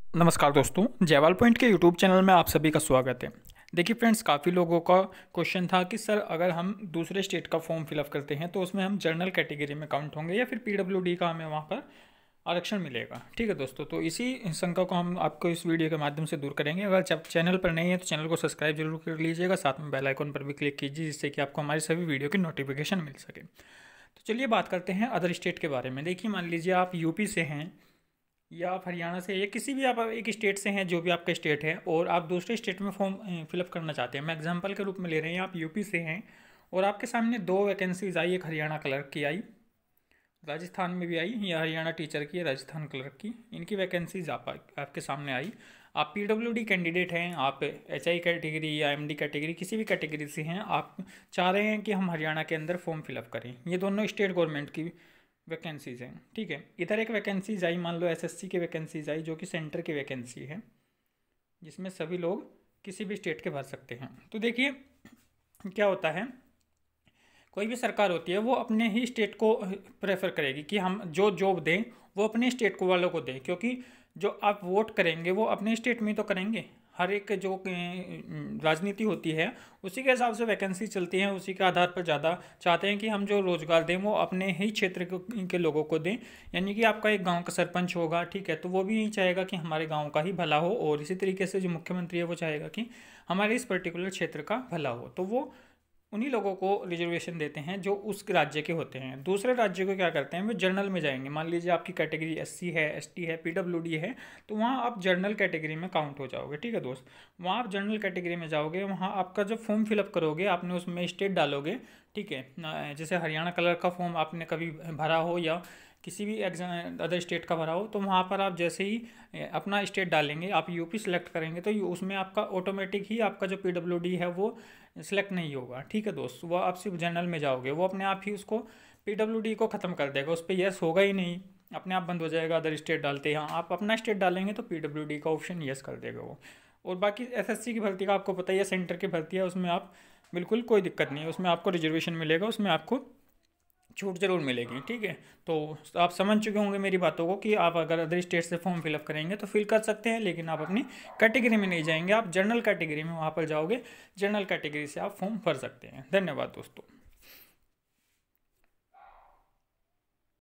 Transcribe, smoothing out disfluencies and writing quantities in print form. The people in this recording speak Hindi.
नमस्कार दोस्तों, जयवाल पॉइंट के यूट्यूब चैनल में आप सभी का स्वागत है। देखिए फ्रेंड्स, काफ़ी लोगों का क्वेश्चन था कि सर अगर हम दूसरे स्टेट का फॉर्म फिलअप करते हैं तो उसमें हम जनरल कैटेगरी में काउंट होंगे या फिर पीडब्ल्यूडी का हमें वहाँ पर आरक्षण मिलेगा। ठीक है दोस्तों, तो इसी शंका को हम आपको इस वीडियो के माध्यम से दूर करेंगे। अगर जब चैनल पर नहीं है तो चैनल को सब्सक्राइब जरूर कर लीजिएगा, साथ में बेल आइकन पर भी क्लिक कीजिए जिससे कि आपको हमारी सभी वीडियो की नोटिफिकेशन मिल सके। तो चलिए बात करते हैं अदर स्टेट के बारे में। देखिए, मान लीजिए आप यूपी से हैं या आप हरियाणा से या किसी भी आप एक स्टेट से हैं, जो भी आपका स्टेट है, और आप दूसरे स्टेट में फॉर्म फिलअप करना चाहते हैं। मैं एग्जांपल के रूप में ले रहे हैं, आप यूपी से हैं और आपके सामने दो वैकेंसीज आई, एक हरियाणा क्लर्क की आई, राजस्थान में भी आई, या हरियाणा टीचर की, राजस्थान क्लर्क की। इनकी वैकेंसीज आपके सामने आई। आप पीडब्ल्यूडी कैंडिडेट हैं, आप एचआई कैटेगरी या एमडी कैटेगरी किसी भी कैटेगरी से हैं, आप चाह रहे हैं कि हम हरियाणा के अंदर फॉर्म फिलअप करें। ये दोनों स्टेट गवर्नमेंट की वैकेंसीज हैं। ठीक है, इधर एक वैकेंसीज आई, मान लो एसएससी की वैकेंसीज आई, जो कि सेंटर की वैकेंसी है, जिसमें सभी लोग किसी भी स्टेट के भर सकते हैं। तो देखिए क्या होता है, कोई भी सरकार होती है वो अपने ही स्टेट को प्रेफर करेगी कि हम जो जॉब दें वो अपने स्टेट को वालों को दें, क्योंकि जो आप वोट करेंगे वो अपने स्टेट में ही तो करेंगे। हर एक जो राजनीति होती है उसी के हिसाब से वैकेंसी चलती है, उसी के आधार पर ज़्यादा चाहते हैं कि हम जो रोज़गार दें वो अपने ही क्षेत्र के लोगों को दें। यानी कि आपका एक गांव का सरपंच होगा, ठीक है, तो वो भी यही चाहेगा कि हमारे गांव का ही भला हो, और इसी तरीके से जो मुख्यमंत्री है वो चाहेगा कि हमारे इस पर्टिकुलर क्षेत्र का भला हो। तो वो उन्हीं लोगों को रिजर्वेशन देते हैं जो उस राज्य के होते हैं। दूसरे राज्य को क्या करते हैं, वो जर्नल में जाएंगे। मान लीजिए आपकी कैटेगरी एससी है, एसटी है, पीडब्ल्यूडी है, तो वहाँ आप जर्नल कैटेगरी में काउंट हो जाओगे। ठीक है दोस्त, वहाँ आप जर्नल कैटेगरी में जाओगे, वहाँ आपका जब फॉर्म फिलअप करोगे आपने उसमें स्टेट डालोगे। ठीक है, जैसे हरियाणा कलर का फॉर्म आपने कभी भरा हो या किसी भी एग्जाम अदर स्टेट का भरा हो, तो वहाँ पर आप जैसे ही अपना स्टेट डालेंगे, आप यूपी सेलेक्ट करेंगे, तो उसमें आपका ऑटोमेटिक ही आपका जो पीडब्ल्यूडी है वो सिलेक्ट नहीं होगा। ठीक है दोस्त, वो आप सिर्फ जनरल में जाओगे, वो अपने आप ही उसको पीडब्ल्यूडी को ख़त्म कर देगा, उस पर यस होगा ही नहीं, अपने आप बंद हो जाएगा। अदर स्टेट डालते हैं, आप अपना स्टेट डालेंगे तो पीडब्ल्यूडी का ऑप्शन यस कर देगा वो। और बाकी एसएससी की भर्ती का आपको पता ही है, सेंटर की भर्ती है, उसमें आप बिल्कुल कोई दिक्कत नहीं है, उसमें आपको रिजर्वेशन मिलेगा, उसमें आपको छूट जरूर मिलेगी। ठीक है, तो आप समझ चुके होंगे मेरी बातों को कि आप अगर अदर स्टेट से फॉर्म फिलअप करेंगे तो फिल कर सकते हैं, लेकिन आप अपनी कैटेगरी में नहीं जाएंगे, आप जनरल कैटेगरी में वहाँ पर जाओगे, जनरल कैटेगरी से आप फॉर्म भर सकते हैं। धन्यवाद दोस्तों।